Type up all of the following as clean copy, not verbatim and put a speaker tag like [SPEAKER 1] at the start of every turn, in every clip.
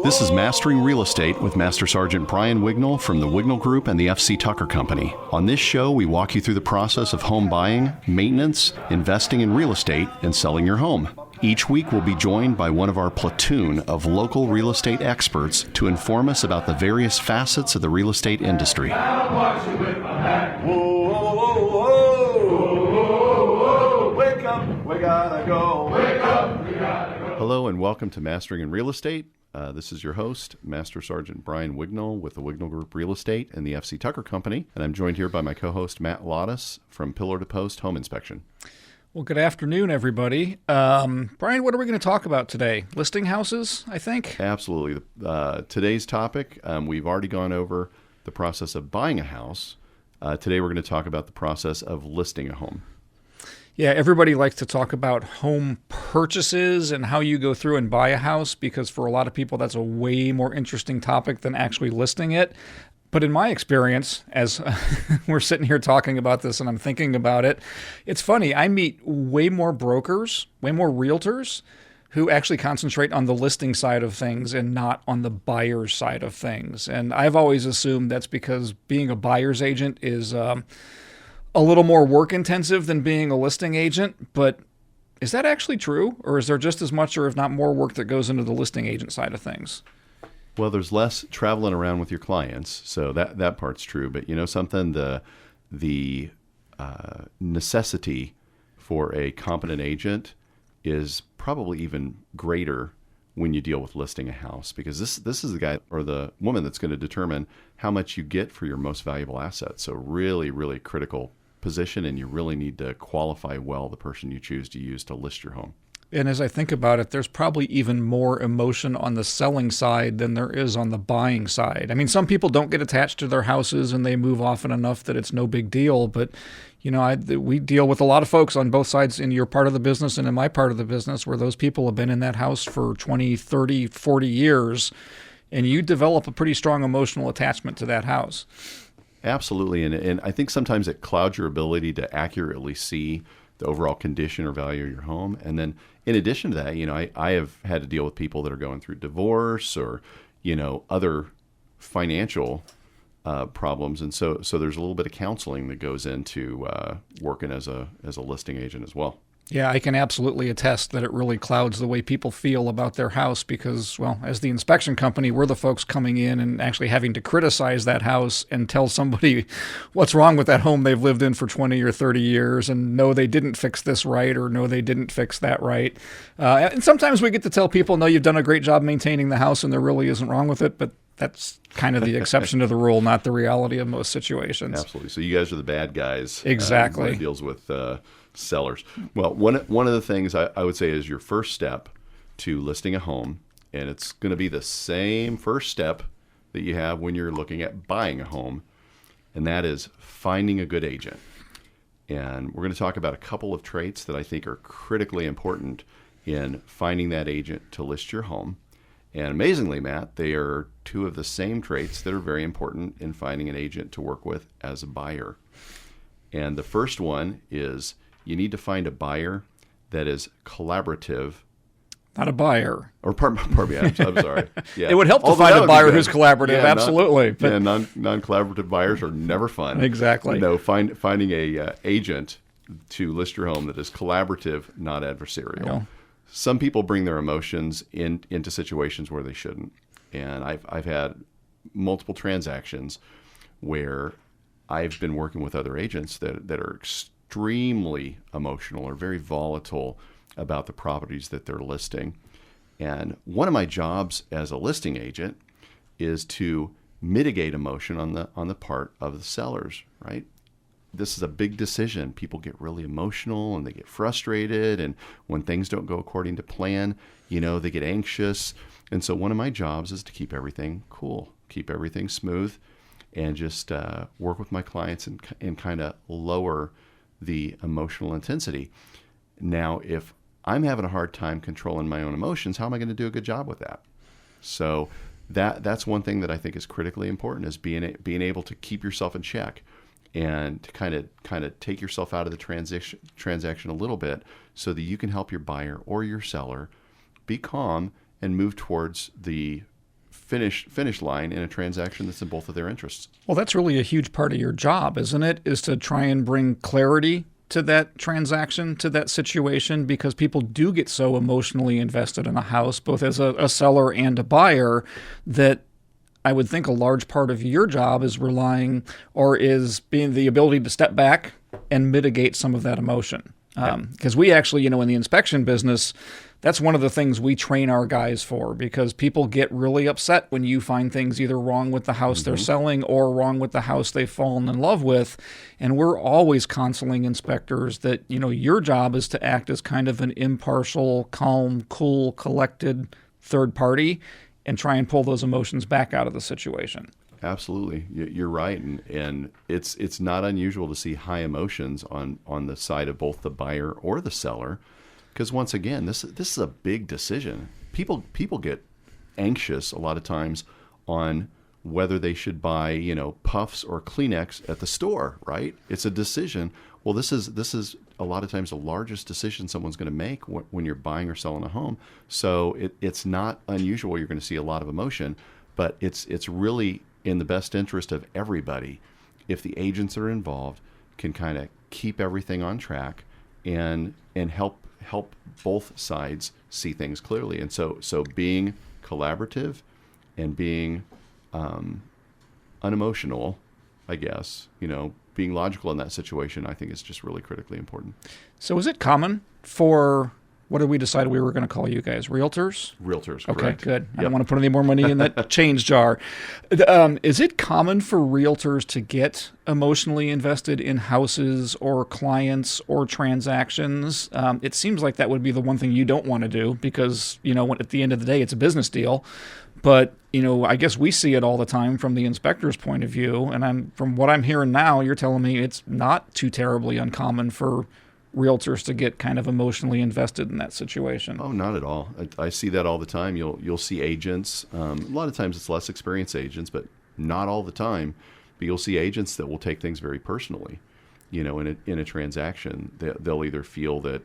[SPEAKER 1] This is Mastering Real Estate with Master Sergeant Brian Wignall from the Wignall Group and the F.C. Tucker Company. On this show, we walk you through the process of home buying, maintenance, investing in real estate, and selling your home. Each week, we'll be joined by one of our platoon of local real estate experts to inform us about the various facets of the real estate industry.
[SPEAKER 2] Whoa, whoa, whoa, whoa. Wake up, we gotta go. Wake up, we gotta go.
[SPEAKER 1] Hello and welcome to Mastering in Real Estate. This is your host, Master Sergeant Brian Wignall with the Wignall Group Real Estate and the F.C. Tucker Company. And I'm joined here by my co-host, Matt Lottis from Pillar to Post Home Inspection.
[SPEAKER 3] Well, good afternoon, everybody. Brian, what are we going to talk about today? Listing houses, I think?
[SPEAKER 1] Absolutely. Today's topic, we've already gone over the process of buying a house. Today we're going to talk about the process of listing a home.
[SPEAKER 3] Yeah, everybody likes to talk about home purchases and how you go through and buy a house because for a lot of people that's a way more interesting topic than actually listing it. But in my experience, as we're sitting here talking about this and I'm thinking about it, it's funny. I meet way more brokers, way more realtors who actually concentrate on the listing side of things and not on the buyer's side of things. And I've always assumed that's because being a buyer's agent is a little more work intensive than being a listing agent. But is that actually true? Or is there just as much or if not more work that goes into the listing agent side of things?
[SPEAKER 1] Well, there's less traveling around with your clients, so that part's true. But you know something, the necessity for a competent agent is probably even greater when you deal with listing a house, because this is the guy or the woman that's going to determine how much you get for your most valuable asset. So really, really critical position, and you really need to qualify well the person you choose to use to list your home.
[SPEAKER 3] And as I think about it, there's probably even more emotion on the selling side than there is on the buying side. I mean, some people don't get attached to their houses and they move often enough that it's no big deal. But, you know, we deal with a lot of folks on both sides in your part of the business and in my part of the business where those people have been in that house for 20, 30, 40 years, and you develop a pretty strong emotional attachment to that house.
[SPEAKER 1] Absolutely. And I think sometimes it clouds your ability to accurately see the overall condition or value of your home. And then in addition to that, you know, I have had to deal with people that are going through divorce or, you know, other financial problems. And so there's a little bit of counseling that goes into working as a listing agent as well. Yeah,
[SPEAKER 3] I can absolutely attest that it really clouds the way people feel about their house because, well, as the inspection company, we're the folks coming in and actually having to criticize that house and tell somebody what's wrong with that home they've lived in for 20 or 30 years and no, they didn't fix this right or no, they didn't fix that right. And sometimes we get to tell people, no, you've done a great job maintaining the house and there really isn't wrong with it, but that's kind of the exception to the rule, not the reality of most situations.
[SPEAKER 1] Absolutely. So you guys are the bad guys.
[SPEAKER 3] Exactly.
[SPEAKER 1] When it deals with sellers. Well, one of the things I would say is your first step to listing a home, and it's going to be the same first step that you have when you're looking at buying a home, and that is finding a good agent. And we're going to talk about a couple of traits that I think are critically important in finding that agent to list your home. And amazingly, Matt, they are two of the same traits that are very important in finding an agent to work with as a buyer. And the first one is you need to find a buyer that is collaborative.
[SPEAKER 3] Not a buyer.
[SPEAKER 1] Or pardon me, I'm sorry. Yeah.
[SPEAKER 3] It would help to find a buyer who's collaborative, absolutely.
[SPEAKER 1] Non-collaborative buyers are never fun.
[SPEAKER 3] Exactly.
[SPEAKER 1] No, finding a agent to list your home that is collaborative, not adversarial.
[SPEAKER 3] No.
[SPEAKER 1] Some people bring their emotions into situations where they shouldn't. And I've had multiple transactions where I've been working with other agents that are extremely emotional or very volatile about the properties that they're listing. And one of my jobs as a listing agent is to mitigate emotion on the part of the sellers, right? This is a big decision. People get really emotional and they get frustrated. And when things don't go according to plan, you know, they get anxious. And so one of my jobs is to keep everything cool, keep everything smooth, and just work with my clients and kind of lower the emotional intensity. Now, if I'm having a hard time controlling my own emotions, how am I going to do a good job with that? So that's one thing that I think is critically important, is being able to keep yourself in check and to kind of take yourself out of the transaction a little bit so that you can help your buyer or your seller be calm and move towards the finish line in a transaction that's in both of their interests.
[SPEAKER 3] Well, that's really a huge part of your job, isn't it? Is to try and bring clarity to that transaction, to that situation, because people do get so emotionally invested in a house, both as a seller and a buyer, that I would think a large part of your job is relying or is being the ability to step back and mitigate some of that emotion. Because we actually, in the inspection business, that's one of the things we train our guys for, because people get really upset when you find things either wrong with the house they're selling or wrong with the house they've fallen in love with. And we're always counseling inspectors that, your job is to act as kind of an impartial, calm, cool, collected third party and try and pull those emotions back out of the situation.
[SPEAKER 1] Absolutely, you're right, and it's not unusual to see high emotions on the side of both the buyer or the seller, because once again, this is a big decision. People get anxious a lot of times on whether they should buy Puffs or Kleenex at the store. Right? It's a decision. Well, this is a lot of times the largest decision someone's going to make when you're buying or selling a home. So it's not unusual you're going to see a lot of emotion, but it's really in the best interest of everybody if the agents that are involved can kind of keep everything on track and help both sides see things clearly. And so being collaborative and being unemotional, I guess, being logical in that situation, I think is just really critically important.
[SPEAKER 3] So is it common for, what did we decide we were going to call you guys? Realtors?
[SPEAKER 1] Realtors,
[SPEAKER 3] okay,
[SPEAKER 1] correct.
[SPEAKER 3] Good.
[SPEAKER 1] Yep.
[SPEAKER 3] I don't want to put any more money in that change jar. Is it common for realtors to get emotionally invested in houses or clients or transactions? It seems like that would be the one thing you don't want to do because, at the end of the day, it's a business deal. But, I guess we see it all the time from the inspector's point of view. And from what I'm hearing now, you're telling me it's not too terribly uncommon for realtors to get kind of emotionally invested in that situation.
[SPEAKER 1] Oh, not at all. I see that all the time. You'll see agents. A lot of times it's less experienced agents, but not all the time. But you'll see agents that will take things very personally. In a transaction, they'll either feel that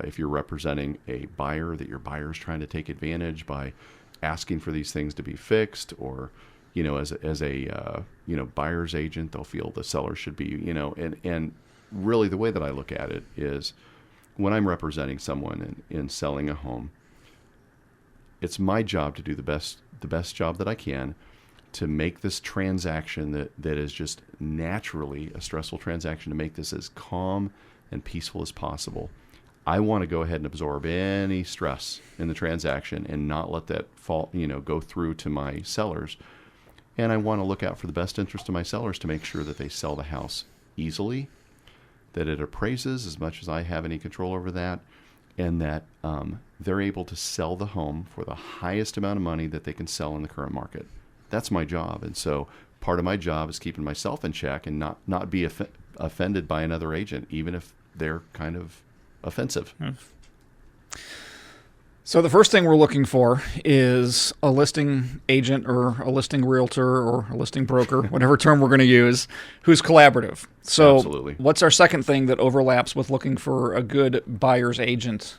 [SPEAKER 1] if you're representing a buyer, that your buyer's trying to take advantage by asking for these things to be fixed, or as a buyer's agent, they'll feel the seller should be and really, the way that I look at it is when I'm representing someone in selling a home, it's my job to do the best job that I can to make this transaction that is just naturally a stressful transaction, to make this as calm and peaceful as possible. I want to go ahead and absorb any stress in the transaction and not let that go through to my sellers. And I want to look out for the best interest of my sellers to make sure that they sell the house easily, that it appraises as much as I have any control over that, and that they're able to sell the home for the highest amount of money that they can sell in the current market. That's my job. And so part of my job is keeping myself in check and not be offended by another agent, even if they're kind of offensive.
[SPEAKER 3] So the first thing we're looking for is a listing agent or a listing realtor or a listing broker, whatever term we're going to use, who's collaborative. So
[SPEAKER 1] Absolutely.
[SPEAKER 3] What's our second thing that overlaps with looking for a good buyer's agent?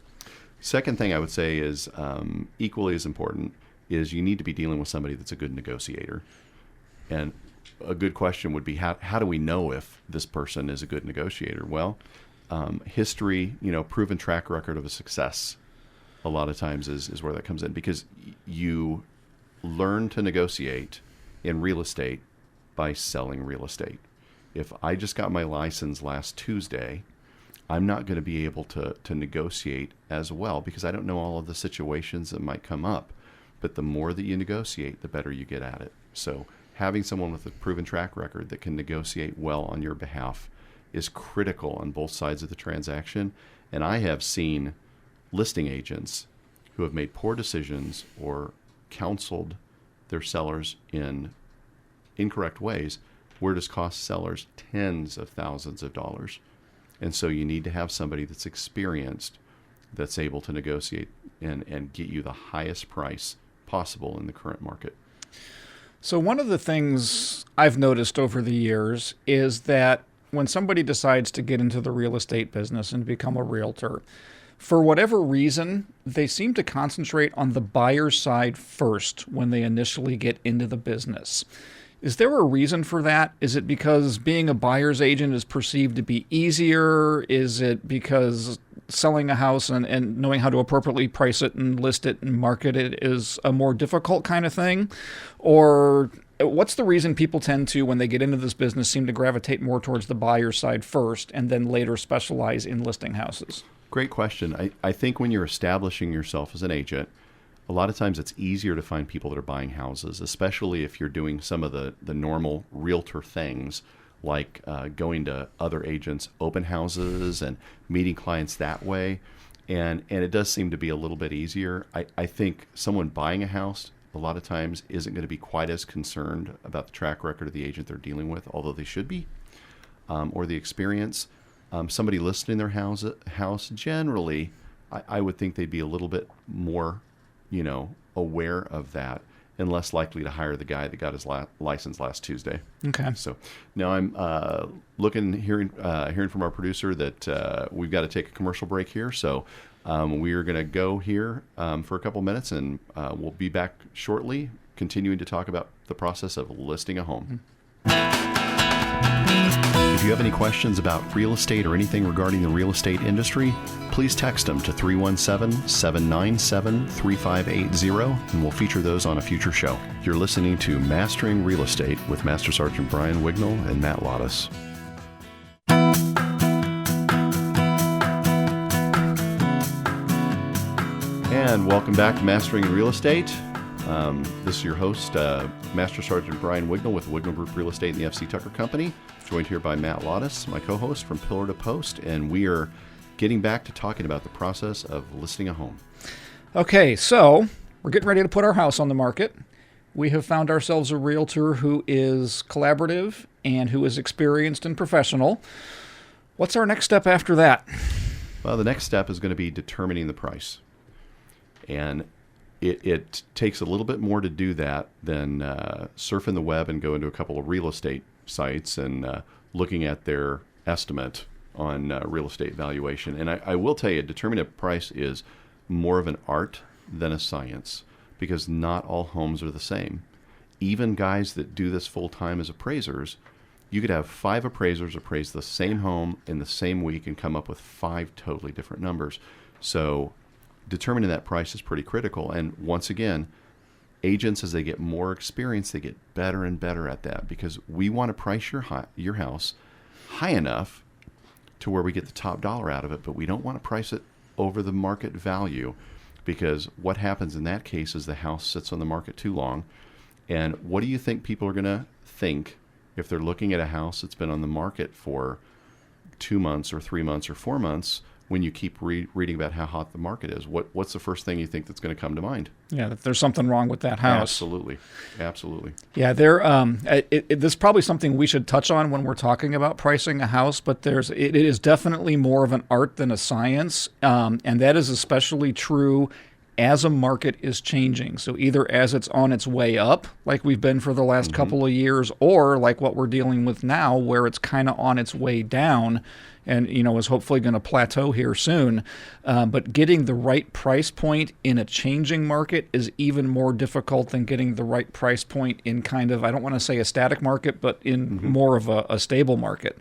[SPEAKER 1] Second thing I would say is equally as important is you need to be dealing with somebody that's a good negotiator. And a good question would be, how do we know if this person is a good negotiator? Well, history, proven track record of a success a lot of times is where that comes in, because you learn to negotiate in real estate by selling real estate. If I just got my license last Tuesday, I'm not going to be able to negotiate as well because I don't know all of the situations that might come up. But the more that you negotiate, the better you get at it. So having someone with a proven track record that can negotiate well on your behalf is critical on both sides of the transaction. And I have seen listing agents who have made poor decisions or counseled their sellers in incorrect ways, where it has cost sellers tens of thousands of dollars. And so you need to have somebody that's experienced, that's able to negotiate and get you the highest price possible in the current market.
[SPEAKER 3] So one of the things I've noticed over the years is that when somebody decides to get into the real estate business and become a realtor, For whatever reason, they seem to concentrate on the buyer's side first when they initially get into the business. Is there a reason for that? Is it because being a buyer's agent is perceived to be easier? Is it because selling a house and knowing how to appropriately price it and list it and market it is a more difficult kind of thing? Or what's the reason people tend to, when they get into this business, seem to gravitate more towards the buyer's side first and then later specialize in listing houses?
[SPEAKER 1] Great question. I think when you're establishing yourself as an agent, a lot of times it's easier to find people that are buying houses, especially if you're doing some of the normal realtor things, like going to other agents' open houses and meeting clients that way. And it does seem to be a little bit easier. I think someone buying a house a lot of times isn't going to be quite as concerned about the track record of the agent they're dealing with, although they should be, or the experience. Somebody listing their house generally, I would think they'd be a little bit more, aware of that and less likely to hire the guy that got his license last Tuesday.
[SPEAKER 3] Okay.
[SPEAKER 1] So now I'm hearing from our producer that we've got to take a commercial break here. So we're going to go here for a couple minutes, and we'll be back shortly, continuing to talk about the process of listing a home. If you have any questions about real estate or anything regarding the real estate industry, please text them to 317-797-3580, and we'll feature those on a future show. You're listening to Mastering Real Estate with Master Sergeant Brian Wignall and Matt Lottis. And welcome back to Mastering Real Estate. This is your host, Master Sergeant Brian Wignall with Wignall Group Real Estate and the F.C. Tucker Company, joined here by Matt Lottis, my co-host from Pillar to Post, and we are getting back to talking about the process of listing a home.
[SPEAKER 3] Okay, so we're getting ready to put our house on the market. We have found ourselves a realtor who is collaborative and who is experienced and professional. What's our next step after that?
[SPEAKER 1] Well, the next step is going to be determining the price. And it takes a little bit more to do that than surfing the web and go into a couple of real estate sites and looking at their estimate on real estate valuation. And I will tell you, determining a price is more of an art than a science, because not all homes are the same. Even guys that do this full-time as appraisers, you could have 5 appraisers appraise the same home in the same week and come up with 5 totally different numbers. So determining that price is pretty critical. And once again, agents, as they get more experience, they get better and better at that, because we want to price your house high enough to where we get the top dollar out of it, but we don't want to price it over the market value, because what happens in that case is the house sits on the market too long. And what do you think people are going to think if they're looking at a house that's been on the market for 2 months or 3 months or 4 months? When you keep reading about how hot the market is, what's the first thing you think that's going to come to mind?
[SPEAKER 3] Yeah, that there's something wrong with that house.
[SPEAKER 1] Absolutely.
[SPEAKER 3] Yeah, this is probably something we should touch on when we're talking about pricing a house, but it is definitely more of an art than a science, and that is especially true as a market is changing. So either as it's on its way up, like we've been for the last couple of years, or like what we're dealing with now, where it's kind of on its way down and, is hopefully going to plateau here soon. But getting the right price point in a changing market is even more difficult than getting the right price point in kind of, I don't want to say a static market, but in more of a stable market.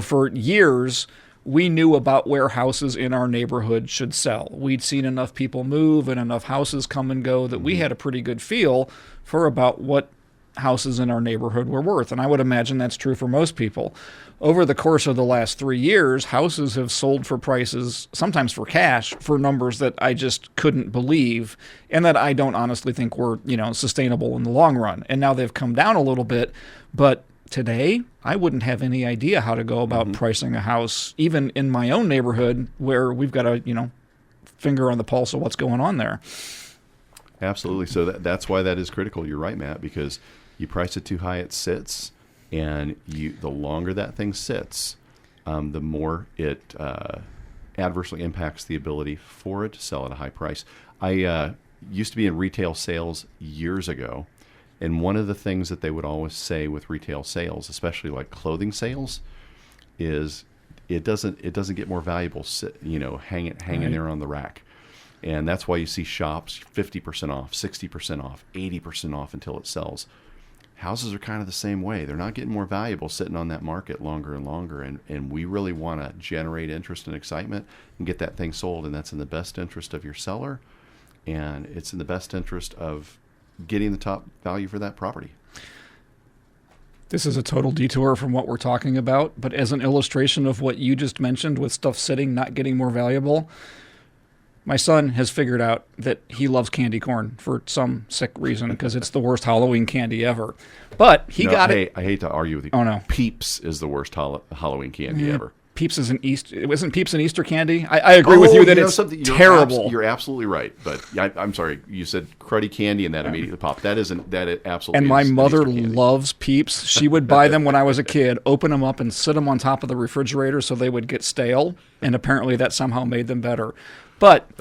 [SPEAKER 3] For years, we knew about where houses in our neighborhood should sell. We'd seen enough people move and enough houses come and go that we had a pretty good feel for about what houses in our neighborhood were worth. And I would imagine that's true for most people. Over the course of the last 3 years, houses have sold for prices, sometimes for cash, for numbers that I just couldn't believe, and that I don't honestly think were, sustainable in the long run. And now they've come down a little bit, but today, I wouldn't have any idea how to go about pricing a house, even in my own neighborhood, where we've got a, finger on the pulse of what's going on there.
[SPEAKER 1] Absolutely. So that's why that is critical. You're right, Matt, because you price it too high, it sits, and the longer that thing sits, the more it adversely impacts the ability for it to sell at a high price. I used to be in retail sales years ago, and one of the things that they would always say with retail sales, especially like clothing sales, is it doesn't get more valuable, hanging there on the rack. And that's why you see shops 50% off, 60% off, 80% off until it sells. Houses are kind of the same way. They're not getting more valuable sitting on that market longer and longer. And we really want to generate interest and excitement and get that thing sold. And that's in the best interest of your seller. And it's in the best interest of getting the top value for that property.
[SPEAKER 3] This is a total detour from what we're talking about. But as an illustration of what you just mentioned with stuff sitting, not getting more valuable, my son has figured out that he loves candy corn for some sick reason because it's the worst Halloween candy ever. But he got it.
[SPEAKER 1] I hate to argue with you.
[SPEAKER 3] Oh, no.
[SPEAKER 1] Peeps is the worst Halloween candy ever.
[SPEAKER 3] Peeps is an Easter. Wasn't Peeps an Easter candy? I agree with you that it's terrible.
[SPEAKER 1] You're absolutely right. But I'm sorry. You said cruddy candy and that immediately popped. That it absolutely.
[SPEAKER 3] And my mother loves Peeps. She would buy them when I was a kid, open them up and sit them on top of the refrigerator so they would get stale. And apparently that somehow made them better. But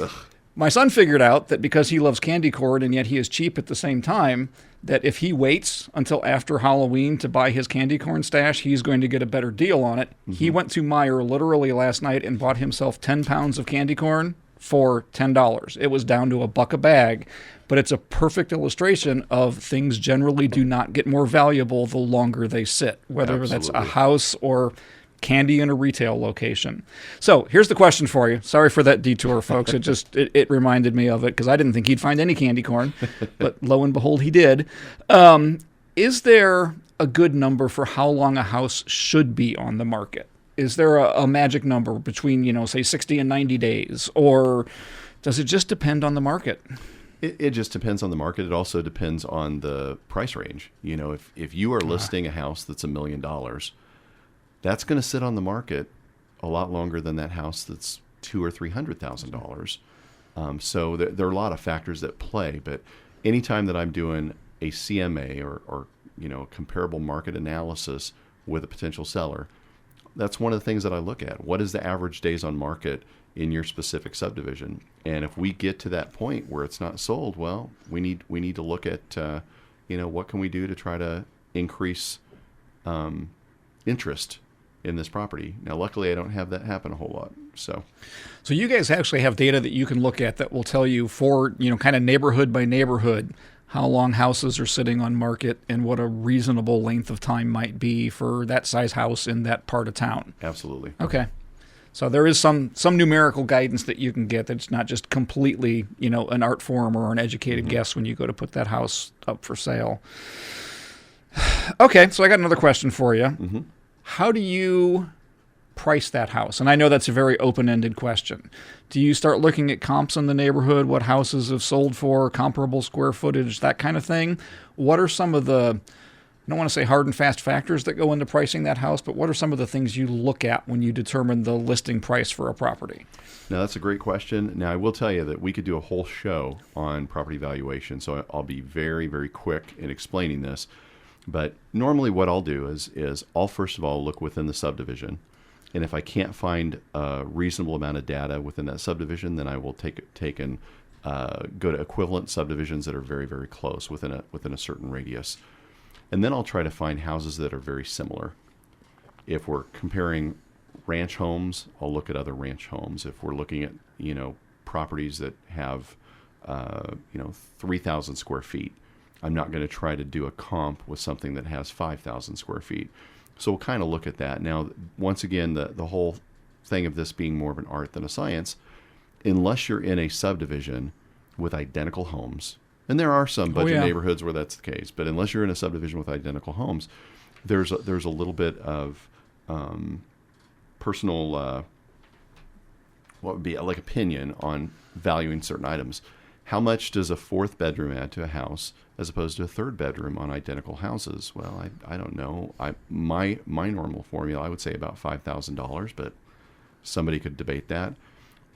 [SPEAKER 3] my son figured out that because he loves candy corn and yet he is cheap at the same time, that if he waits until after Halloween to buy his candy corn stash, he's going to get a better deal on it. Mm-hmm. He went to Meijer literally last night and bought himself 10 pounds of candy corn for $10. It was down to $1 a bag, but it's a perfect illustration of things generally do not get more valuable the longer they sit, whether that's a house or candy in a retail location. So here's the question for you. Sorry for that detour, folks. It reminded me of it because I didn't think he'd find any candy corn, but lo and behold, he did. Is there a good number for how long a house should be on the market? Is there a magic number between, say 60 and 90 days, or does it just depend on the market?
[SPEAKER 1] It just depends on the market. It also depends on the price range. If you are listing a house that's $1 million, that's going to sit on the market a lot longer than that house that's $200,000 or $300,000. So there are a lot of factors that play. But anytime that I'm doing a CMA or comparable market analysis with a potential seller, that's one of the things that I look at. What is the average days on market in your specific subdivision? And if we get to that point where it's not sold, well, we need to look at what can we do to try to increase interest in this property. Now, luckily, I don't have that happen a whole lot. So
[SPEAKER 3] you guys actually have data that you can look at that will tell you for, kind of neighborhood by neighborhood, how long houses are sitting on market and what a reasonable length of time might be for that size house in that part of town.
[SPEAKER 1] Absolutely.
[SPEAKER 3] Okay. So there is some numerical guidance that you can get that's not just completely, an art form or an educated guess when you go to put that house up for sale. Okay, so I got another question for you. Mm-hmm. How do you price that house? And I know that's a very open-ended question. Do you start looking at comps in the neighborhood, what houses have sold for, comparable square footage, that kind of thing? What are some of the, I don't want to say hard and fast factors that go into pricing that house, but what are some of the things you look at when you determine the listing price for a property?
[SPEAKER 1] Now, that's a great question. Now, I will tell you that we could do a whole show on property valuation, so I'll be very, very quick in explaining this. But normally what I'll do is I'll first of all look within the subdivision. And if I can't find a reasonable amount of data within that subdivision, then I will take and go to equivalent subdivisions that are very, very close within a certain radius. And then I'll try to find houses that are very similar. If we're comparing ranch homes, I'll look at other ranch homes. If we're looking at, properties that have, 3,000 square feet, I'm not going to try to do a comp with something that has 5,000 square feet. So we'll kind of look at that. Now, once again, the whole thing of this being more of an art than a science, unless you're in a subdivision with identical homes, and there are some budget neighborhoods where that's the case, but unless you're in a subdivision with identical homes, there's a little bit of personal, what would be like opinion on valuing certain items. How much does a fourth bedroom add to a house as opposed to a third bedroom on identical houses? Well, I don't know. My normal formula, I would say about $5,000, but somebody could debate that.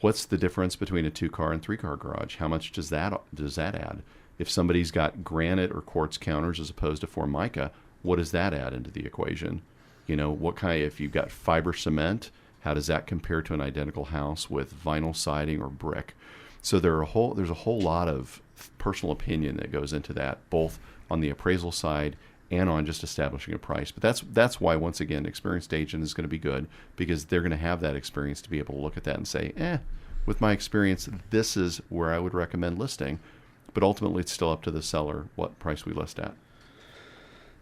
[SPEAKER 1] What's the difference between a 2-car and 3-car garage? How much does that add? If somebody's got granite or quartz counters as opposed to Formica, what does that add into the equation? What kind? If you've got fiber cement, how does that compare to an identical house with vinyl siding or brick? So there's a whole lot of personal opinion that goes into that, both on the appraisal side and on just establishing a price. But that's why, once again, experienced agent is going to be good, because they're going to have that experience to be able to look at that and say, with my experience, this is where I would recommend listing. But ultimately, it's still up to the seller what price we list at.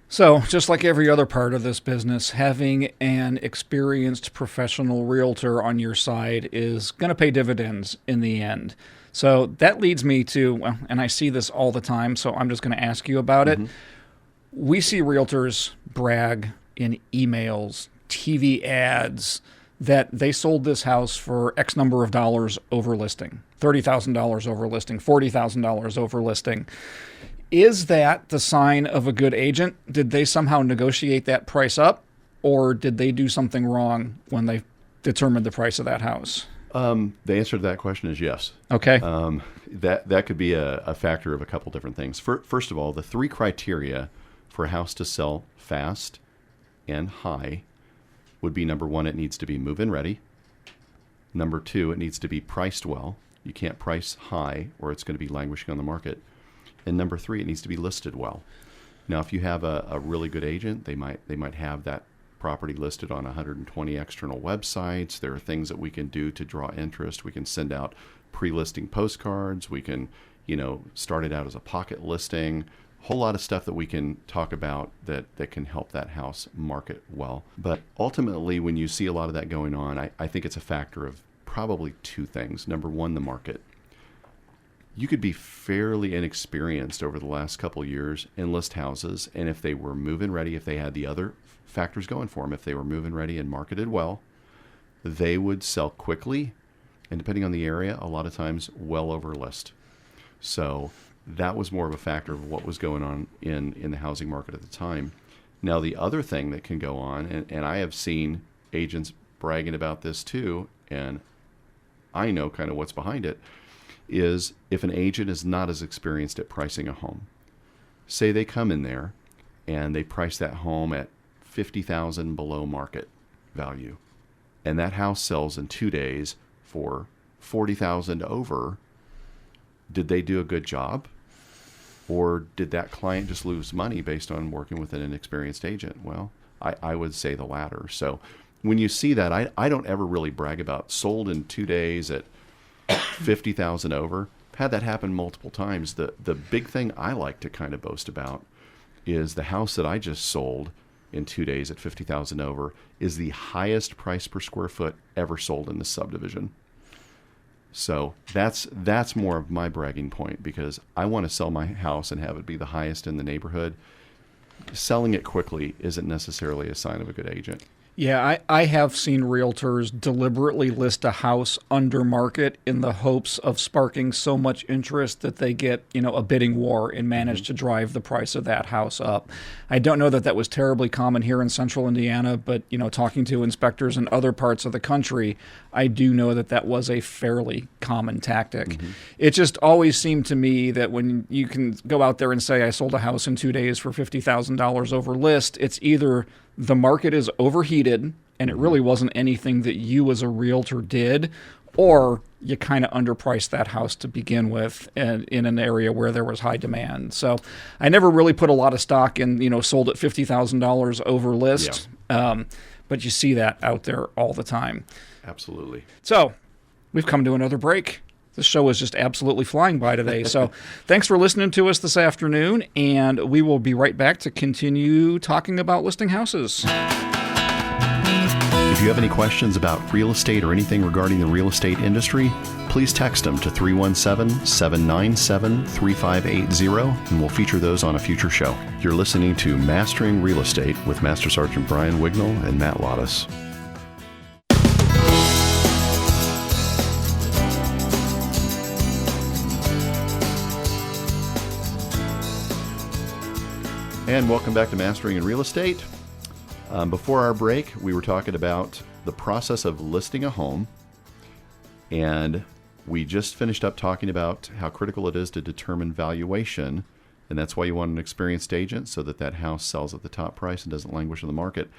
[SPEAKER 3] So, just like every other part of this business, having an experienced professional realtor on your side is going to pay dividends in the end. So that leads me to, well, and I see this all the time, so I'm just going to ask you about it. We see realtors brag in emails, TV ads, that they sold this house for X number of dollars over listing, $30,000 over listing, $40,000 over listing. Is that the sign of a good agent? Did they somehow negotiate that price up, or did they do something wrong when they determined the price of that house?
[SPEAKER 1] The answer to that question is yes.
[SPEAKER 3] Okay.
[SPEAKER 1] That could be a factor of a couple different things. First of all, the 3 criteria for a house to sell fast and high would be: number 1, it needs to be move-in ready. Number 2, it needs to be priced well. You can't price high or it's going to be languishing on the market. And number 3, it needs to be listed well. Now, if you have a really good agent, they might have that property listed on 120 external websites. There are things that we can do to draw interest. We can send out pre-listing postcards. We can, start it out as a pocket listing. A whole lot of stuff that we can talk about that can help that house market well. But ultimately, when you see a lot of that going on, I think it's a factor of probably 2 things. Number 1, the market. You could be fairly inexperienced over the last couple of years and list houses, and if they were move-in ready, if they had the other factors going for them, if they were move-in ready and marketed well, they would sell quickly, and depending on the area, a lot of times well over list. So that was more of a factor of what was going on in the housing market at the time. Now, the other thing that can go on, and I have seen agents bragging about this too, and I know kind of what's behind it, is if an agent is not as experienced at pricing a home. Say they come in there and they price that home at $50,000 below market value, and that house sells in 2 days for $40,000 over. Did they do a good job, or did that client just lose money based on working with an inexperienced agent? Well, I would say the latter. So when you see that, I don't ever really brag about sold in 2 days at $50,000 over. I've had that happen multiple times. The big thing I like to kind of boast about is the house that I just sold in 2 days at $50,000 over is the highest price per square foot ever sold in this subdivision. So that's more of my bragging point, because I want to sell my house and have it be the highest in the neighborhood. Selling it quickly isn't necessarily a sign of a good agent.
[SPEAKER 3] Yeah, I have seen realtors deliberately list a house under market in the hopes of sparking so much interest that they get, a bidding war and manage to drive the price of that house up. I don't know that was terribly common here in central Indiana, but, talking to inspectors in other parts of the country, I do know that was a fairly common tactic. It just always seemed to me that when you can go out there and say, I sold a house in 2 days for $50,000 over list, it's either the market is overheated and it really wasn't anything that you as a realtor did, or you kind of underpriced that house to begin with in an area where there was high demand. So I never really put a lot of stock in, sold at $50,000 over list. Yeah. But you see that out there all the time.
[SPEAKER 1] Absolutely.
[SPEAKER 3] So we've come to another break. This show is just absolutely flying by today. So thanks for listening to us this afternoon, and we will be right back to continue talking about listing houses.
[SPEAKER 1] If you have any questions about real estate or anything regarding the real estate industry, please text them to 317-797-3580, and we'll feature those on a future show. You're listening to Mastering Real Estate with Master Sergeant Brian Wignall and Matt Lottis. And welcome back to Mastering in Real Estate. Before our break, we were talking about the process of listing a home, and we just finished up talking about how critical it is to determine valuation, and that's why you want an experienced agent, so that house sells at the top price and doesn't languish in the market.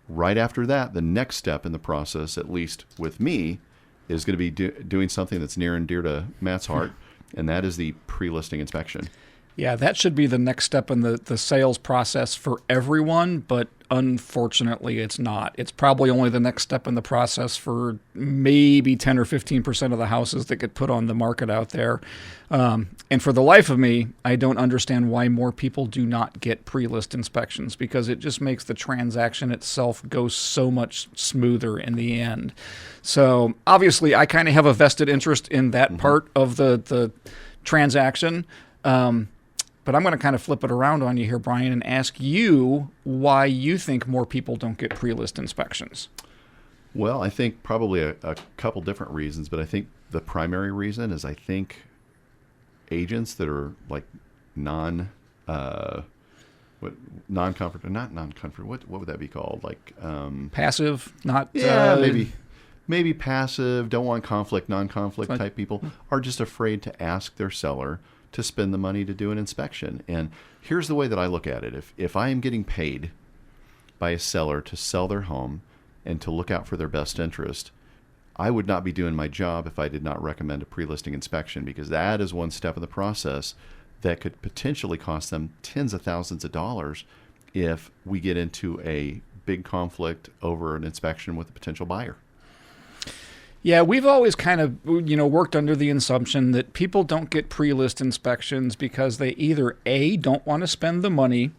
[SPEAKER 1] Right after that, the next step in the process, at least with me, is going to be doing something that's near and dear to Matt's heart, and that is the pre-listing inspection.
[SPEAKER 3] Yeah, that should be the next step in the sales process for everyone, but unfortunately it's not. It's probably only the next step in the process for maybe 10 or 15% of the houses that get put on the market out there. And for the life of me, I don't understand why more people do not get pre-list inspections, because it just makes the transaction itself go so much smoother in the end. So obviously I kind of have a vested interest in that part of the transaction. But I'm going to kind of flip it around on you here, Brian, and ask you why you think more people don't get pre-list inspections.
[SPEAKER 1] Well, I think probably a couple different reasons, but I think the primary reason is I think agents that are like non-comfort, not non-comfort. What would that be called? Like
[SPEAKER 3] passive, not
[SPEAKER 1] maybe passive. Don't want conflict, non-conflict type people are just afraid to ask their seller to spend the money to do an inspection. And here's the way that I look at it. If I am getting paid by a seller to sell their home and to look out for their best interest, I would not be doing my job if I did not recommend a pre-listing inspection, because that is one step of the process that could potentially cost them tens of thousands of dollars if we get into a big conflict over an inspection with a potential buyer.
[SPEAKER 3] Yeah, we've always kind of, worked under the assumption that people don't get pre-list inspections because they either A, don't want to spend the money,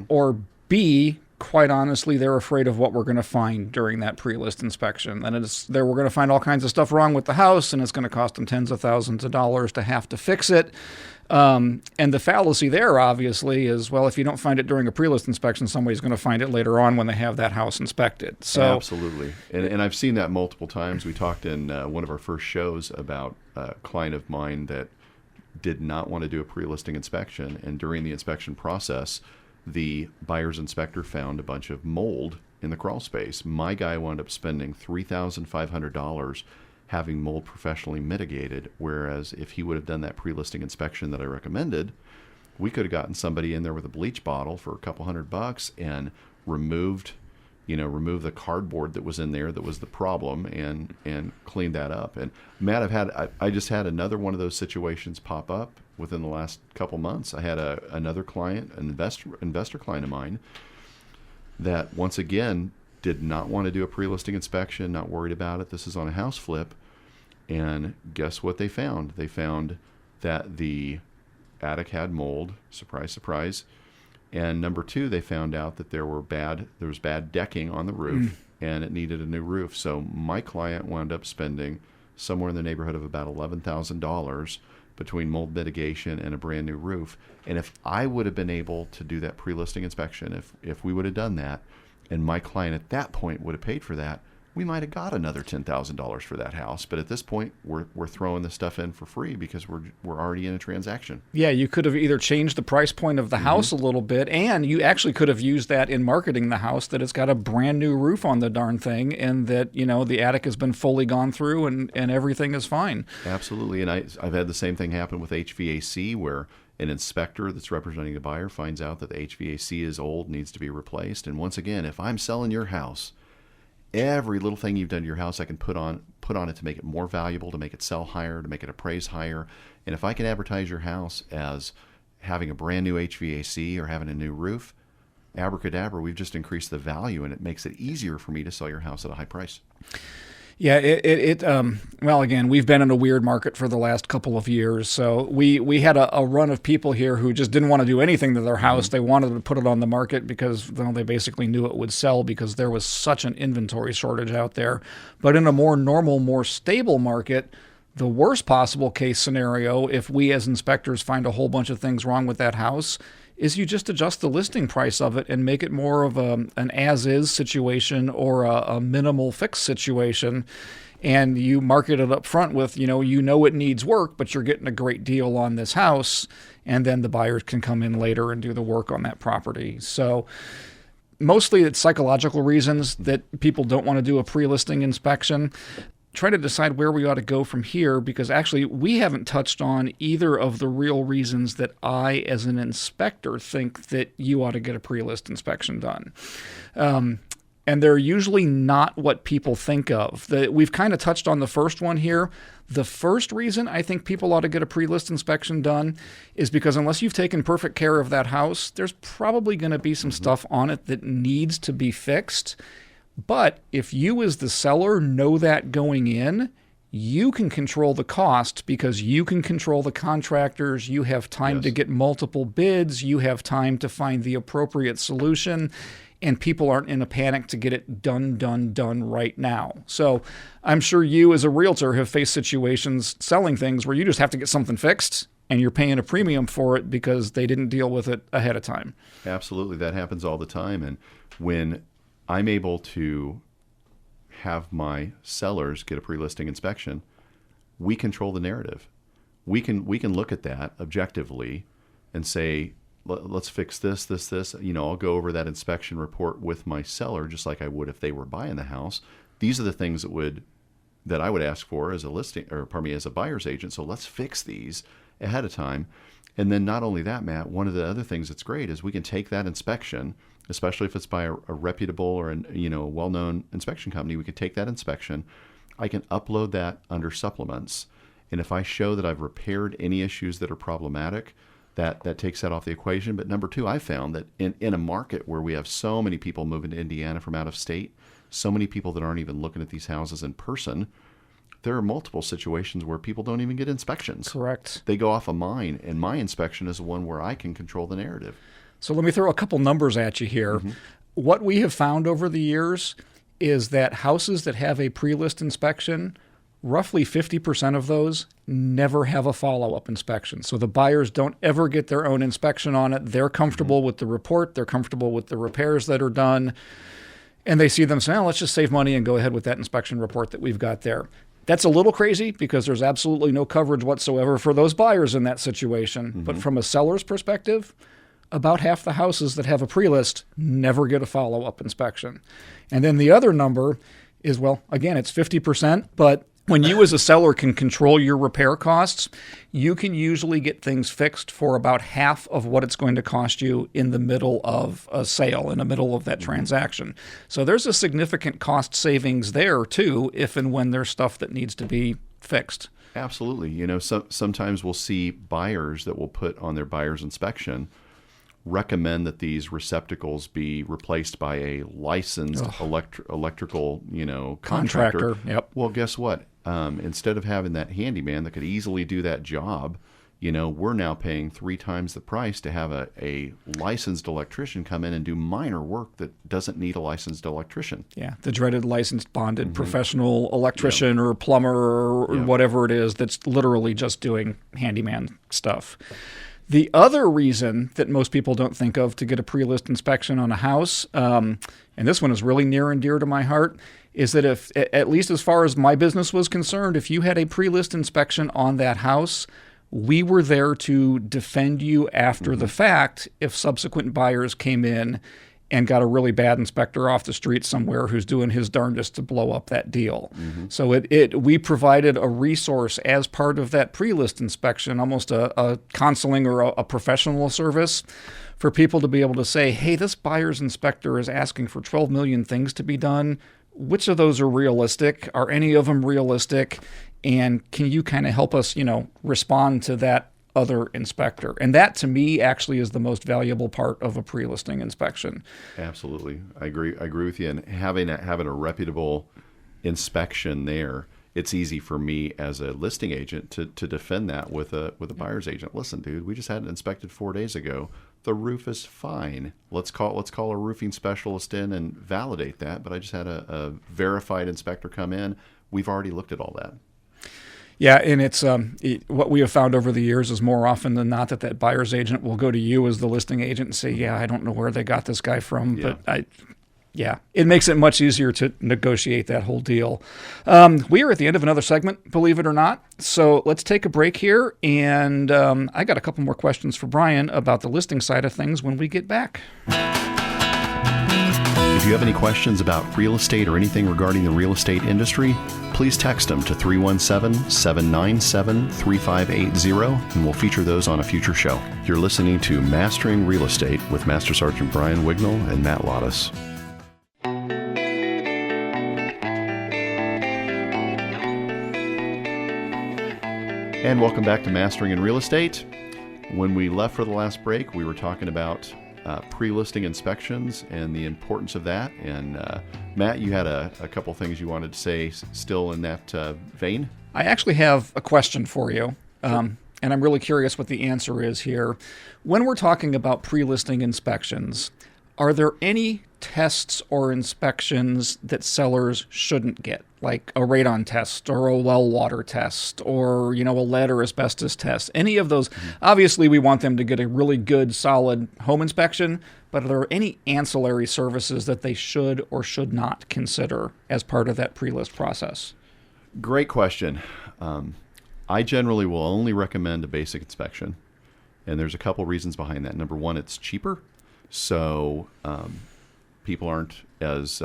[SPEAKER 3] or B, quite honestly, they're afraid of what we're going to find during that pre-list inspection. And we're going to find all kinds of stuff wrong with the house, and it's going to cost them tens of thousands of dollars to have to fix it. And the fallacy there, obviously, is, well, if you don't find it during a pre-list inspection, somebody's going to find it later on when they have that house inspected. So
[SPEAKER 1] absolutely. And I've seen that multiple times. We talked in one of our first shows about a client of mine that did not want to do a pre-listing inspection. And during the inspection process, the buyer's inspector found a bunch of mold in the crawl space. My guy wound up spending $3,500 having mold professionally mitigated, whereas if he would have done that pre-listing inspection that I recommended, we could have gotten somebody in there with a bleach bottle for a couple $100 and removed the cardboard that was in there that was the problem, and cleaned that up. And Matt, I just had another one of those situations pop up within the last couple months. I had another client, an investor client of mine, that once again did not want to do a pre-listing inspection, not worried about it. This is on a house flip. And guess what they found? They found that the attic had mold. Surprise, surprise. And number two, they found out that there was bad decking on the roof, and it needed a new roof. So my client wound up spending somewhere in the neighborhood of about $11,000 between mold mitigation and a brand new roof. And if I would have been able to do that pre-listing inspection, if we would have done that, and my client at that point would have paid for that, we might have got another $10,000 for that house. But at this point, we're throwing the stuff in for free because we're already in a transaction. Yeah,
[SPEAKER 3] you could have either changed the price point of the house a little bit, and you actually could have used that in marketing the house, that it's got a brand new roof on the darn thing, and that the attic has been fully gone through and everything is fine.
[SPEAKER 1] Absolutely. And I've had the same thing happen with HVAC, where an inspector that's representing the buyer finds out that the HVAC is old, needs to be replaced. And once again, if I'm selling your house, every little thing you've done to your house, I can put on it to make it more valuable, to make it sell higher, to make it appraise higher. And if I can advertise your house as having a brand new HVAC or having a new roof, abracadabra, we've just increased the value, and it makes it easier for me to sell your house at a high price.
[SPEAKER 3] Yeah, well, again, we've been in a weird market for the last couple of years. So we had a run of people here who just didn't want to do anything to their house. They wanted to put it on the market because they basically knew it would sell because there was such an inventory shortage out there. But in a more normal, more stable market, the worst possible case scenario, if we as inspectors find a whole bunch of things wrong with that house, is you just adjust the listing price of it and make it more of an as-is situation or a minimal fix situation. And you market it up front with, it needs work, but you're getting a great deal on this house. And then the buyers can come in later and do the work on that property. So mostly it's psychological reasons that people don't want to do a pre-listing inspection. Try to decide where we ought to go from here, because actually we haven't touched on either of the real reasons that I, as an inspector, think that you ought to get a pre-list inspection done. And they're usually not what people think of. We've kind of touched on the first one here. The first reason I think people ought to get a pre-list inspection done is because unless you've taken perfect care of that house, there's probably going to be some stuff on it that needs to be fixed. But if you as the seller know that going in, you can control the cost because you can control the contractors. You have time to get multiple bids. You have time to find the appropriate solution. And people aren't in a panic to get it done right now. So I'm sure you as a realtor have faced situations selling things where you just have to get something fixed and you're paying a premium for it because they didn't deal with it ahead of time.
[SPEAKER 1] Absolutely. That happens all the time. And when I'm able to have my sellers get a pre-listing inspection, we control the narrative. We can look at that objectively and say, let's fix this. I'll go over that inspection report with my seller just like I would if they were buying the house. These are the things that I would ask for as as a buyer's agent. So let's fix these ahead of time. And then not only that, Matt, one of the other things that's great is we can take that inspection, especially if it's by a reputable or a well-known inspection company. We could take that inspection. I can upload that under supplements. And if I show that I've repaired any issues that are problematic, that takes that off the equation. But number two, I found that in a market where we have so many people moving to Indiana from out of state, so many people that aren't even looking at these houses in person, there are multiple situations where people don't even get inspections.
[SPEAKER 3] Correct.
[SPEAKER 1] They go off of mine, and my inspection is the one where I can control the narrative.
[SPEAKER 3] So let me throw a couple numbers at you here. Mm-hmm. What we have found over the years is that houses that have a pre-list inspection, roughly 50% of those never have a follow-up inspection. So the buyers don't ever get their own inspection on it. They're comfortable with the report. They're comfortable with the repairs that are done. And they see them say, let's just save money and go ahead with that inspection report that we've got there. That's a little crazy because there's absolutely no coverage whatsoever for those buyers in that situation. Mm-hmm. But from a seller's perspective, about half the houses that have a pre-list never get a follow-up inspection. And then the other number is, again, it's 50%, but when you as a seller can control your repair costs, you can usually get things fixed for about half of what it's going to cost you in the middle of a sale, in the middle of that transaction. So there's a significant cost savings there too, if and when there's stuff that needs to be fixed.
[SPEAKER 1] Absolutely. Sometimes we'll see buyers that will put on their buyer's inspection recommend that these receptacles be replaced by a licensed electrical, contractor.
[SPEAKER 3] Yep.
[SPEAKER 1] Well, guess what? Instead of having that handyman that could easily do that job, we're now paying 3 times the price to have a licensed electrician come in and do minor work that doesn't need a licensed electrician.
[SPEAKER 3] Yeah, the dreaded licensed bonded professional electrician or plumber or whatever it is that's literally just doing handyman stuff. The other reason that most people don't think of to get a pre-list inspection on a house, and this one is really near and dear to my heart, is that if, at least as far as my business was concerned, if you had a pre-list inspection on that house, we were there to defend you after the fact if subsequent buyers came in and got a really bad inspector off the street somewhere who's doing his darndest to blow up that deal. Mm-hmm. So we provided a resource as part of that pre-list inspection, almost a counseling or a professional service for people to be able to say, hey, this buyer's inspector is asking for 12 million things to be done. Which of those are realistic? Are any of them realistic? And can you kind of help us, respond to that other inspector? And that to me actually is the most valuable part of a pre-listing inspection.
[SPEAKER 1] Absolutely. I agree with you. And having a reputable inspection there, it's easy for me as a listing agent to defend that with a buyer's agent. Listen, dude, we just had it inspected 4 days ago. The roof is fine. Let's call a roofing specialist in and validate that. But I just had a verified inspector come in. We've already looked at all that.
[SPEAKER 3] Yeah, and it's what we have found over the years is more often than not that buyer's agent will go to you as the listing agent and say, yeah, I don't know where they got this guy from, but it makes it much easier to negotiate that whole deal. We are at the end of another segment, believe it or not. So let's take a break here, and I got a couple more questions for Brian about the listing side of things when we get back.
[SPEAKER 1] If you have any questions about real estate or anything regarding the real estate industry, please text them to 317-797-3580, and we'll feature those on a future show. You're listening to Mastering Real Estate with Master Sergeant Brian Wignall and Matt Lottis. And welcome back to Mastering in Real Estate. When we left for the last break, we were talking about pre-listing inspections and the importance of that. And Matt, you had a couple things you wanted to say still in that vein?
[SPEAKER 3] I actually have a question for you, and I'm really curious what the answer is here. When we're talking about pre-listing inspections, are there any tests or inspections that sellers shouldn't get, like a radon test or a well water test or, a lead or asbestos test? Any of those? Obviously, we want them to get a really good, solid home inspection, but are there any ancillary services that they should or should not consider as part of that pre-list process?
[SPEAKER 1] Great question. I generally will only recommend a basic inspection, and there's a couple reasons behind that. Number one, it's cheaper, so people aren't as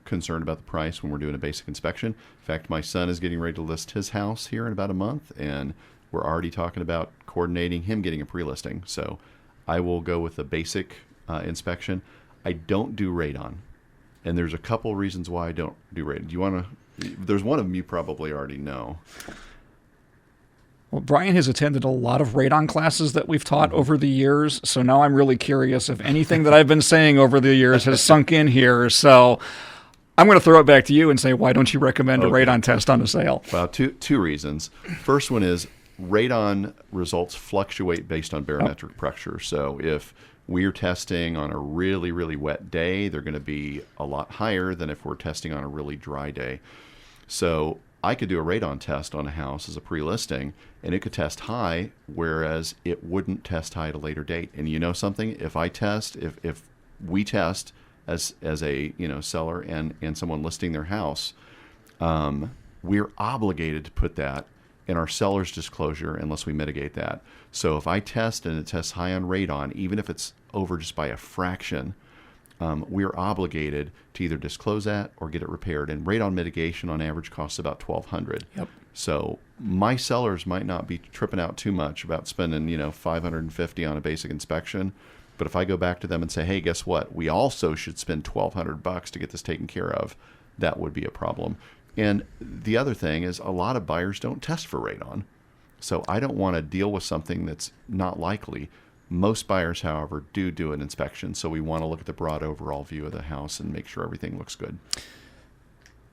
[SPEAKER 1] concerned about the price when we're doing a basic inspection. In fact, my son is getting ready to list his house here in about a month, and we're already talking about coordinating him getting a pre-listing. So I will go with a basic inspection. I don't do radon, and there's a couple reasons why I don't do radon. Do you want to? There's one of them you probably already know.
[SPEAKER 3] Well, Brian has attended a lot of radon classes that we've taught over the years, so now I'm really curious if anything that I've been saying over the years has sunk in here. So I'm going to throw it back to you and say, why don't you recommend a radon test on a sale?
[SPEAKER 1] Well, two reasons. First one is radon results fluctuate based on barometric pressure. So if we're testing on a really, really wet day, they're going to be a lot higher than if we're testing on a really dry day. So I could do a radon test on a house as a pre-listing, and it could test high, whereas it wouldn't test high at a later date. And you know something? If we test as a seller and someone listing their house, we're obligated to put that in our seller's disclosure unless we mitigate that. So if I test and it tests high on radon, even if it's over just by a fraction, we're obligated to either disclose that or get it repaired. And radon mitigation on average costs about $1,200.
[SPEAKER 3] Yep.
[SPEAKER 1] So my sellers might not be tripping out too much about spending $550 on a basic inspection. But if I go back to them and say, hey, guess what? We also should spend $1,200 to get this taken care of, that would be a problem. And the other thing is a lot of buyers don't test for radon. So I don't want to deal with something that's not likely. Most buyers, however, do an inspection. So we want to look at the broad overall view of the house and make sure everything looks good.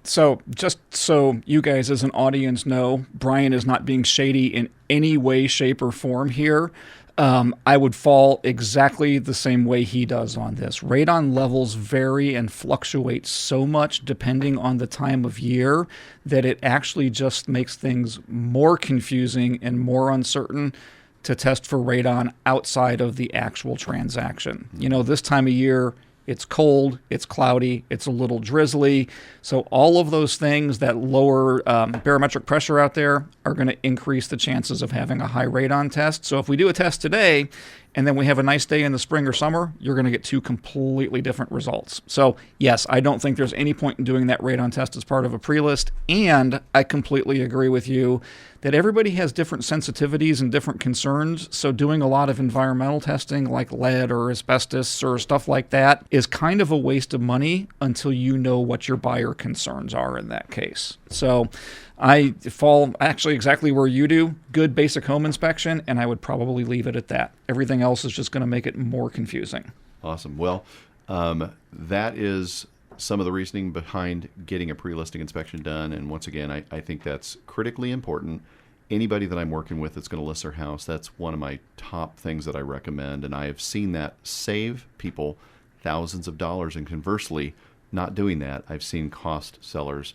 [SPEAKER 3] So just so you guys as an audience know, Brian is not being shady in any way, shape, or form here. I would fall exactly the same way he does on this. Radon levels vary and fluctuate so much depending on the time of year that it actually just makes things more confusing and more uncertain to test for radon outside of the actual transaction. This time of year, it's cold, it's cloudy, it's a little drizzly. So all of those things that lower barometric pressure out there are going to increase the chances of having a high radon test. So if we do a test today and then we have a nice day in the spring or summer, you're going to get two completely different results. So yes, I don't think there's any point in doing that radon test as part of a pre-list. And I completely agree with you that everybody has different sensitivities and different concerns. So doing a lot of environmental testing like lead or asbestos or stuff like that is kind of a waste of money until you know what your buyer concerns are in that case. So I fall actually exactly where you do. Good basic home inspection, and I would probably leave it at that. Everything else is just going to make it more confusing.
[SPEAKER 1] Awesome. Well, that is some of the reasoning behind getting a pre-listing inspection done. And once again, I think that's critically important. Anybody that I'm working with that's going to list their house, that's one of my top things that I recommend. And I have seen that save people thousands of dollars. And conversely, not doing that, I've seen cost sellers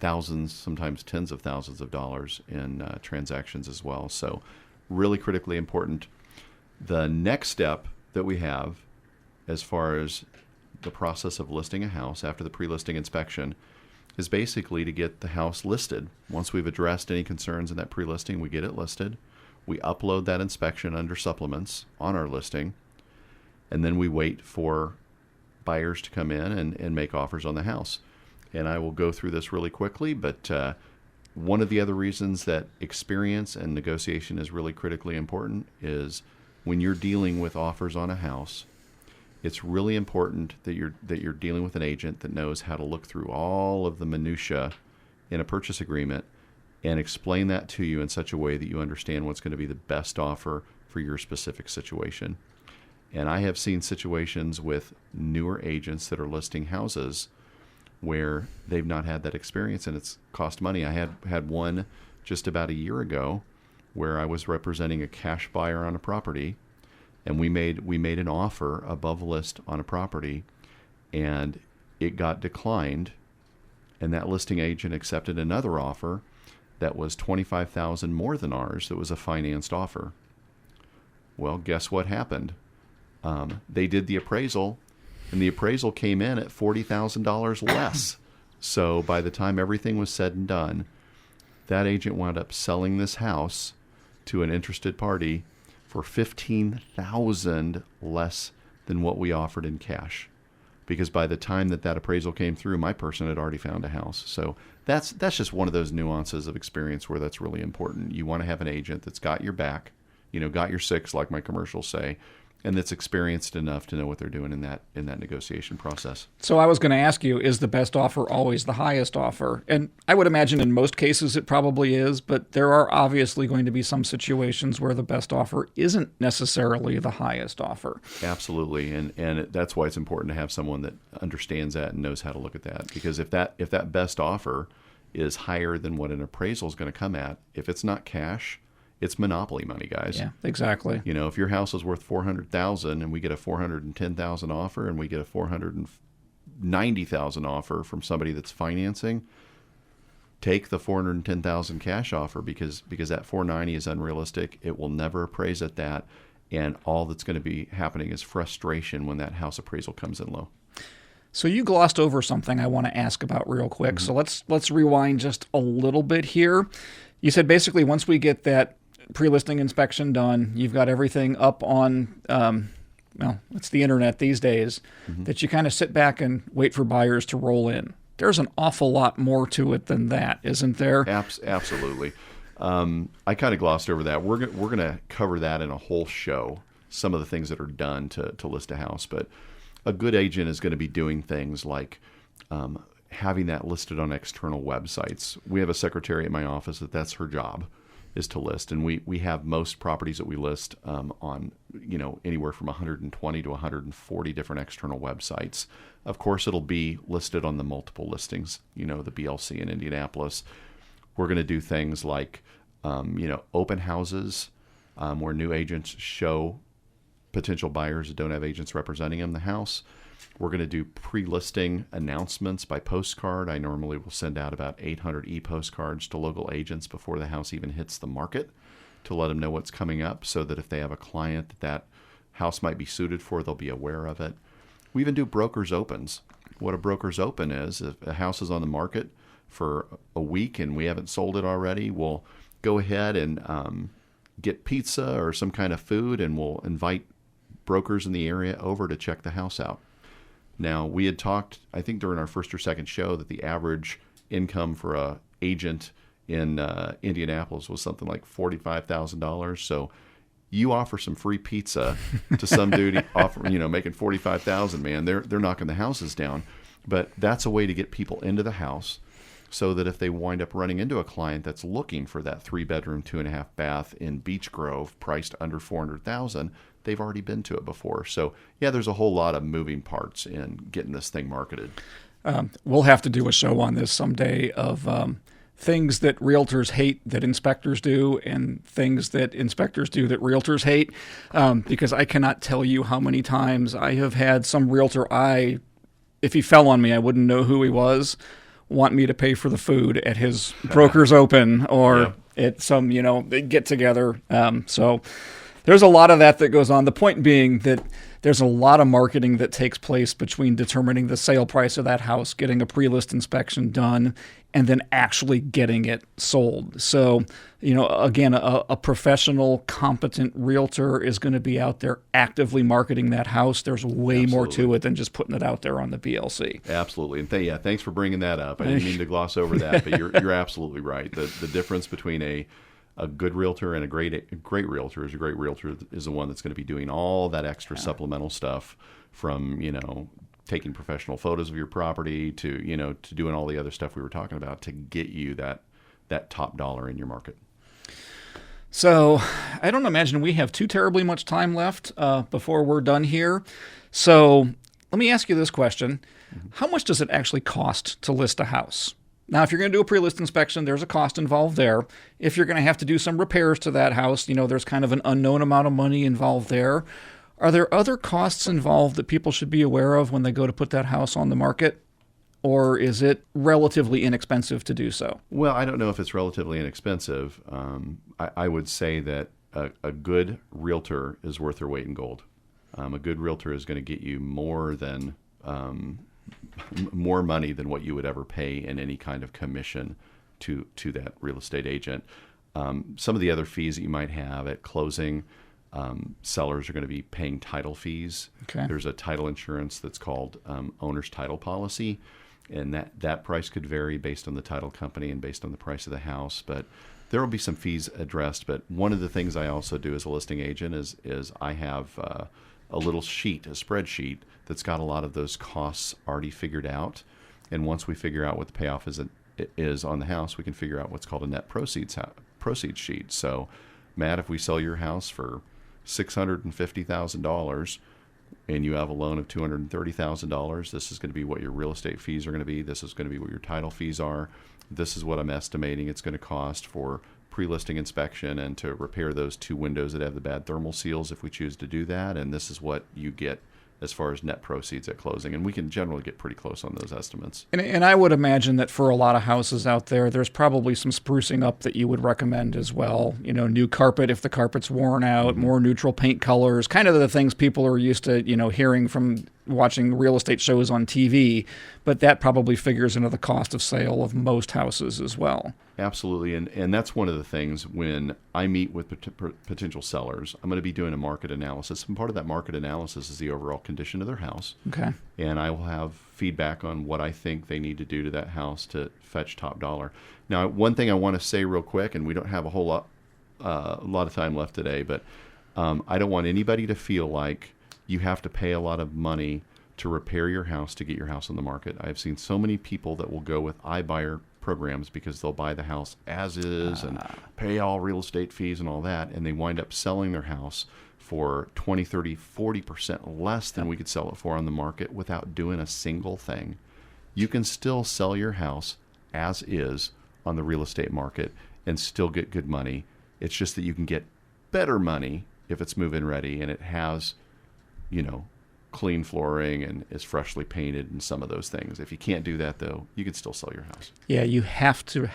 [SPEAKER 1] thousands, sometimes tens of thousands of dollars in transactions as well. So really critically important. The next step that we have as far as the process of listing a house after the pre-listing inspection is basically to get the house listed. Once we've addressed any concerns in that pre-listing, we get it listed. We upload that inspection under supplements on our listing, and then we wait for buyers to come in and make offers on the house. And I will go through this really quickly, but one of the other reasons that experience and negotiation is really critically important is when you're dealing with offers on a house, it's really important that you're dealing with an agent that knows how to look through all of the minutia in a purchase agreement and explain that to you in such a way that you understand what's going to be the best offer for your specific situation. And I have seen situations with newer agents that are listing houses where they've not had that experience, and it's cost money. I had one just about a year ago where I was representing a cash buyer on a property, and we made an offer above list on a property, and it got declined, and that listing agent accepted another offer that was $25,000 more than ours. That was a financed offer. Well, guess what happened? They did the appraisal, and the appraisal came in at $40,000 less. So by the time everything was said and done, that agent wound up selling this house to an interested party for $15,000 less than what we offered in cash. Because by the time that appraisal came through, my person had already found a house. So that's just one of those nuances of experience where that's really important. You want to have an agent that's got your back, got your six, like my commercials say, and that's experienced enough to know what they're doing in that negotiation process.
[SPEAKER 3] So I was going to ask you, is the best offer always the highest offer? And I would imagine in most cases it probably is, but there are obviously going to be some situations where the best offer isn't necessarily the highest offer.
[SPEAKER 1] Absolutely, and that's why it's important to have someone that understands that and knows how to look at that. Because if that best offer is higher than what an appraisal is going to come at, if it's not cash, it's monopoly money, guys.
[SPEAKER 3] Yeah, exactly.
[SPEAKER 1] If your house is worth $400,000 and we get a $410,000 offer and we get a $490,000 offer from somebody that's financing, take the $410,000 cash offer because that $490,000 is unrealistic. It will never appraise at that, and all that's going to be happening is frustration when that house appraisal comes in low.
[SPEAKER 3] So you glossed over something I want to ask about real quick. So let's rewind just a little bit here. You said basically once we get that pre-listing inspection done, you've got everything up on, it's the internet these days, that you kind of sit back and wait for buyers to roll in. There's an awful lot more to it than that, isn't there?
[SPEAKER 1] Absolutely. I kind of glossed over that. We're going to cover that in a whole show, some of the things that are done to list a house. But a good agent is going to be doing things like having that listed on external websites. We have a secretary at my office that's her job, is to list, and we have most properties that we list on anywhere from 120 to 140 different external websites. Of course, it'll be listed on the multiple listings, the BLC in Indianapolis. We're going to do things like open houses where new agents show potential buyers that don't have agents representing them the house. We're going to do pre-listing announcements by postcard. I normally will send out about 800 e-postcards to local agents before the house even hits the market to let them know what's coming up, so that if they have a client that house might be suited for, they'll be aware of it. We even do broker's opens. What a broker's open is, if a house is on the market for a week and we haven't sold it already, we'll go ahead and get pizza or some kind of food, and we'll invite brokers in the area over to check the house out. Now, we had talked, I think during our first or second show, that the average income for a agent in Indianapolis was something like $45,000. So you offer some free pizza to some dude making $45,000, man, they're knocking the houses down. But that's a way to get people into the house, so that if they wind up running into a client that's looking for that 3-bedroom, 2.5 bath in Beech Grove priced under $400,000, they've already been to it before. So yeah, there's a whole lot of moving parts in getting this thing marketed.
[SPEAKER 3] We'll have to do a show on this someday of things that realtors hate that inspectors do, and things that inspectors do that realtors hate, because I cannot tell you how many times I have had some realtor, if he fell on me, I wouldn't know who he was, want me to pay for the food at his broker's open or at some, get together. So there's a lot of that goes on. The point being that there's a lot of marketing that takes place between determining the sale price of that house, getting a pre-list inspection done, and then actually getting it sold. So, again, a professional, competent realtor is going to be out there actively marketing that house. There's way more to it than just putting it out there on the BLC.
[SPEAKER 1] Absolutely. And thanks for bringing that up. I didn't mean to gloss over that, but you're absolutely right. The difference between a good realtor and a great realtor is the one that's going to be doing all that extra supplemental stuff, from taking professional photos of your property to doing all the other stuff we were talking about to get you that that top dollar in your market.
[SPEAKER 3] So I don't imagine we have too terribly much time left before we're done here. So let me ask you this question. How much does it actually cost to list a house? Now, if you're going to do a pre-list inspection, there's a cost involved there. If you're going to have to do some repairs to that house, there's kind of an unknown amount of money involved there. Are there other costs involved that people should be aware of when they go to put that house on the market? Or is it relatively inexpensive to do so?
[SPEAKER 1] Well, I don't know if it's relatively inexpensive. I would say that a good realtor is worth their weight in gold. A good realtor is going to get you more money than what you would ever pay in any kind of commission to that real estate agent. Some of the other fees that you might have at closing, sellers are going to be paying title fees.
[SPEAKER 3] Okay.
[SPEAKER 1] There's a title insurance that's called owner's title policy, and that price could vary based on the title company and based on the price of the house. But there will be some fees addressed. But one of the things I also do as a listing agent is I have a little sheet, a spreadsheet that's got a lot of those costs already figured out. And once we figure out what the payoff is on the house, we can figure out what's called a net proceeds sheet. So, Matt, if we sell your house for $650,000 and you have a loan of $230,000, this is going to be what your real estate fees are going to be. This is going to be what your title fees are. This is what I'm estimating it's going to cost for pre-listing inspection and to repair those 2 windows that have the bad thermal seals if we choose to do that. And this is what you get as far as net proceeds at closing. And we can generally get pretty close on those estimates.
[SPEAKER 3] And I would imagine that for a lot of houses out there, there's probably some sprucing up that you would recommend as well. New carpet if the carpet's worn out, more neutral paint colors, kind of the things people are used to, hearing from watching real estate shows on TV. But that probably figures into the cost of sale of most houses as well.
[SPEAKER 1] Absolutely. And that's one of the things when I meet with potential sellers, I'm going to be doing a market analysis. And part of that market analysis is the overall condition of their house. Okay. And I will have feedback on what I think they need to do to that house to fetch top dollar. Now, one thing I want to say real quick, and we don't have a lot of time left today, but I don't want anybody to feel like you have to pay a lot of money to repair your house to get your house on the market. I've seen so many people that will go with iBuyer programs because they'll buy the house as is and pay all real estate fees and all that, and they wind up selling their house for 20, 30, 40% less than we could sell it for on the market without doing a single thing. You can still sell your house as is on the real estate market and still get good money. It's just that you can get better money if it's move-in ready and it has, clean flooring and is freshly painted and some of those things. If you can't do that, though, you can still sell your house.
[SPEAKER 3] Yeah, you have to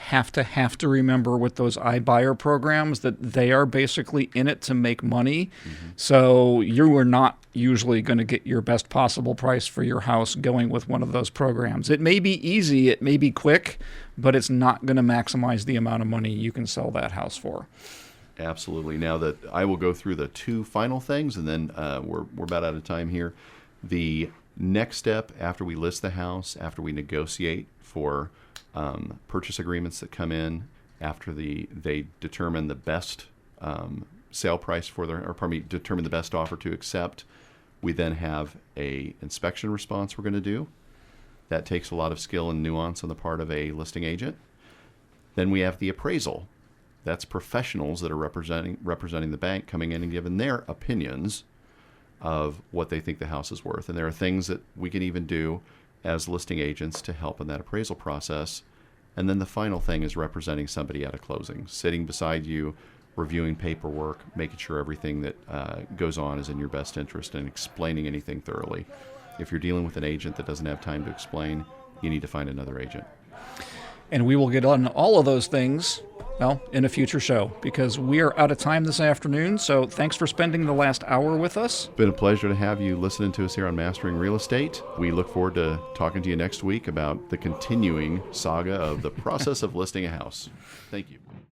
[SPEAKER 3] remember with those iBuyer programs that they are basically in it to make money. Mm-hmm. So you are not usually going to get your best possible price for your house going with one of those programs. It may be easy, it may be quick, but it's not going to maximize the amount of money you can sell that house for.
[SPEAKER 1] Absolutely. Now that I will go through the 2 final things, and then we're about out of time here. The next step after we list the house, after we negotiate for purchase agreements that come in, after they determine the best sale price determine the best offer to accept, we then have a inspection response we're going to do. That takes a lot of skill and nuance on the part of a listing agent. Then we have the appraisal. That's professionals that are representing the bank coming in and giving their opinions of what they think the house is worth. And there are things that we can even do as listing agents to help in that appraisal process. And then the final thing is representing somebody at a closing, sitting beside you, reviewing paperwork, making sure everything that goes on is in your best interest, and explaining anything thoroughly. If you're dealing with an agent that doesn't have time to explain, you need to find another agent.
[SPEAKER 3] And we will get on all of those things, in a future show, because we are out of time this afternoon. So thanks for spending the last hour with us.
[SPEAKER 1] It's been a pleasure to have you listening to us here on Mastering Real Estate. We look forward to talking to you next week about the continuing saga of the process of listing a house. Thank you.